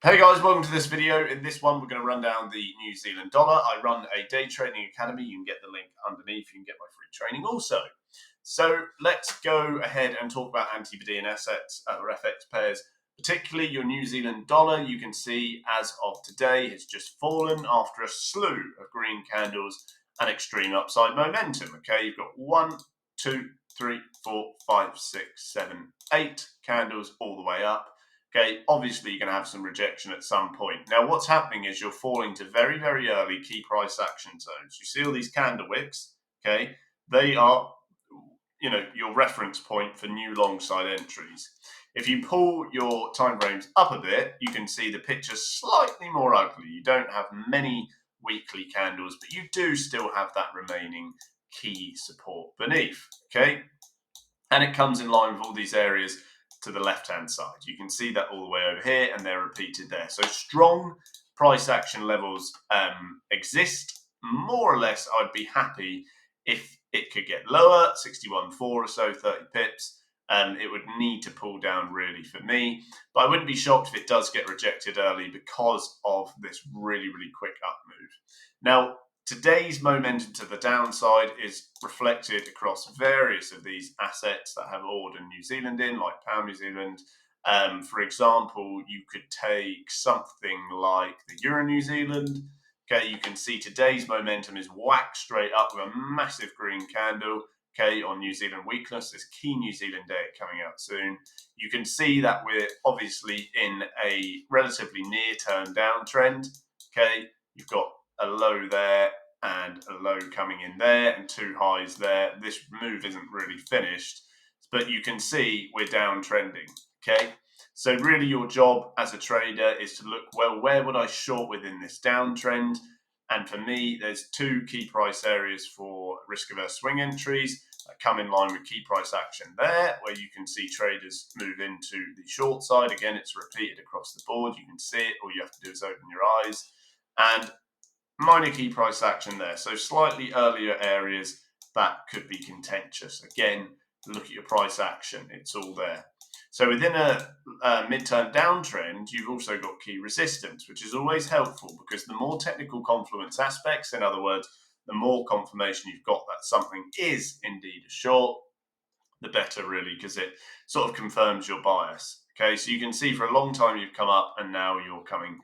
Hey guys, welcome to this video. In this one, we're going to run down the New Zealand dollar. I run a day trading academy. You can get the link underneath. You can get my free training also. So let's go ahead and talk about anti-Brazilian assets or FX pairs, particularly your New Zealand dollar. You can see as of today, it's just fallen after a slew of green candles and extreme upside momentum. Okay, you've got 1, 2, 3, 4, 5, 6, 7, 8 candles all the way up. Okay, obviously you're going to have some rejection at some point. Now, what's happening is you're falling to very, very early key price action zones. You see all these candle wicks, okay? They are, your reference point for new long side entries. If you pull your time frames up a bit, you can see the picture slightly more ugly. You don't have many weekly candles, but you do still have that remaining key support beneath, okay? And it comes in line with all these areas to the left-hand side. You can see that all the way over here, and they're repeated there. So strong price action levels exist. More or less, I'd be happy if it could get lower, 61.4 or so, 30 pips. It would need to pull down really for me. But I wouldn't be shocked if it does get rejected early because of this really, really quick up move. Now, today's momentum to the downside is reflected across various of these assets that have AUD and New Zealand in, like Pound New Zealand. For example, you could take something like the EURNZD. Okay, you can see today's momentum is whacked straight up with a massive green candle. Okay, on New Zealand weakness, there's key New Zealand day coming out soon. You can see that we're obviously in a relatively near-term downtrend. Okay, you've got a low there and a low coming in there and two highs there. This move isn't really finished, but you can see we're downtrending, okay? So really your job as a trader is to look, well, where would I short within this downtrend? And for me, there's two key price areas for risk-averse swing entries that come in line with key price action there, where you can see traders move into the short side. Again, it's repeated across the board. You can see it. All you have to do is open your eyes. And minor key price action there. So slightly earlier areas that could be contentious. Again, look at your price action. It's all there. So within a midterm downtrend, you've also got key resistance, which is always helpful because the more technical confluence aspects, in other words, the more confirmation you've got that something is indeed a short, the better really, because it sort of confirms your bias. Okay, so you can see for a long time you've come up and now you're coming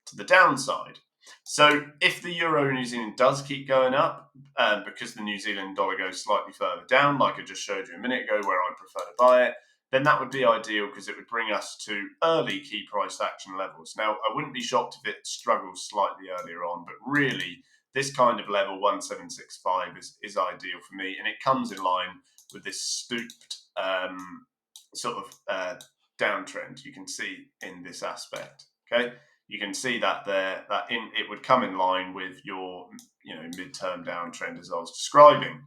to the downside. So if the Euro New Zealand does keep going up, because the New Zealand dollar goes slightly further down, like I just showed you a minute ago where I prefer to buy it, then that would be ideal because it would bring us to early key price action levels. Now, I wouldn't be shocked if it struggles slightly earlier on, but really this kind of level 1765 is ideal for me, and it comes in line with this stooped sort of downtrend you can see in this aspect. Okay, you can see that there, it would come in line with your midterm downtrend as I was describing.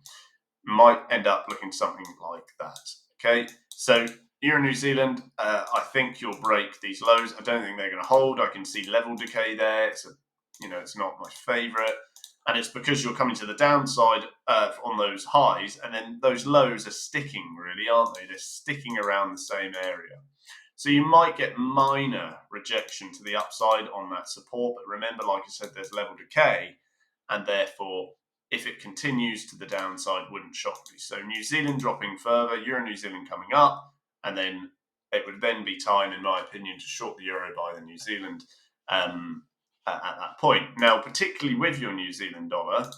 Might end up looking something like that. Okay, so Euro New Zealand, I think you'll break these lows. I don't think they're going to hold. I can see level decay there. It's it's not my favorite. And it's because you're coming to the downside on those highs, and then those lows are sticking, really, aren't they? They're sticking around the same area. So you might get minor rejection to the upside on that support, but remember, like I said, there's level decay, and therefore, if it continues to the downside, wouldn't shock me. So New Zealand dropping further, Euro New Zealand coming up, and then it would then be time, in my opinion, to short the Euro by the New Zealand at that point. Now, particularly with your New Zealand dollar,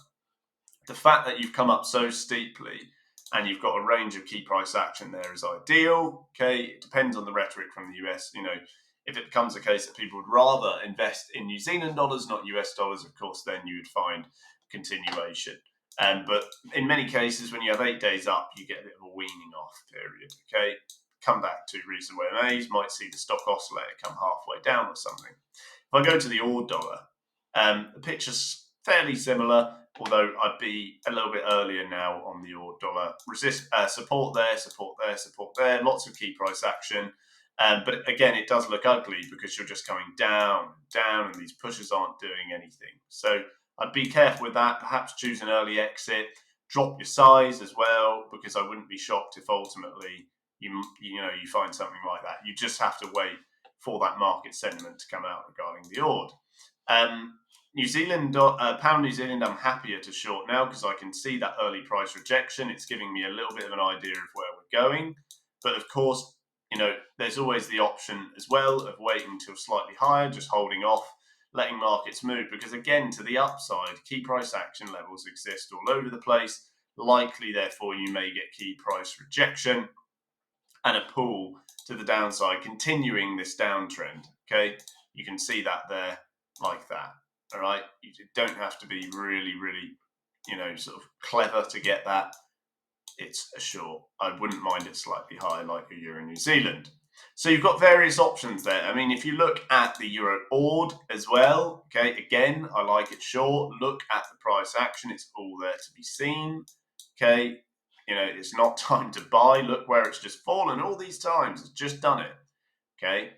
the fact that you've come up so steeply and you've got a range of key price action there is ideal. Okay, it depends on the rhetoric from the US. If it becomes a case that people would rather invest in New Zealand dollars, not US dollars, of course, then you would find continuation. But in many cases, when you have 8 days up, you get a bit of a weaning off period. Okay, come back to reasonable MAs, might see the stock oscillator come halfway down or something. If I go to the AUD dollar, the picture's fairly similar, although I'd be a little bit earlier now on the AUD dollar. Support there, support there, support there. Lots of key price action. But again, it does look ugly because you're just coming down, down, and these pushes aren't doing anything. So I'd be careful with that. Perhaps choose an early exit. Drop your size as well, because I wouldn't be shocked if ultimately you find something like that. You just have to wait for that market sentiment to come out regarding the AUD. New Zealand, pound New Zealand, I'm happier to short now because I can see that early price rejection. It's giving me a little bit of an idea of where we're going. But of course, there's always the option as well of waiting till slightly higher, just holding off, letting markets move. Because again, to the upside, key price action levels exist all over the place. Likely, therefore, you may get key price rejection and a pull to the downside, continuing this downtrend. Okay, you can see that there like that. All right, you don't have to be really, sort of clever to get that. It's a short. I wouldn't mind it slightly higher, like a Euro New Zealand. So you've got various options there. I mean, if you look at the EURAUD as well, okay, again, I like it short. Look at the price action. It's all there to be seen. Okay, it's not time to buy. Look where it's just fallen all these times. It's just done it. Okay,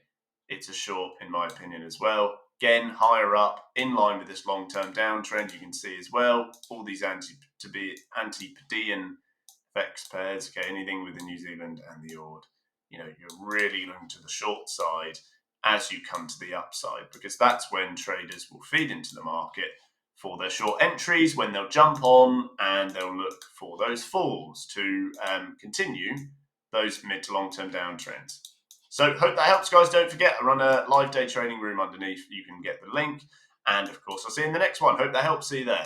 it's a short in my opinion as well. Again, higher up, in line with this long-term downtrend, you can see as well, all these anti-Padian FX pairs, okay, anything with the New Zealand and the AUD, you're really looking to the short side as you come to the upside, because that's when traders will feed into the market for their short entries, when they'll jump on and they'll look for those falls to continue those mid to long-term downtrends. So hope that helps, guys. Don't forget, I run a live day trading room underneath. You can get the link. And of course, I'll see you in the next one. Hope that helps. See you there.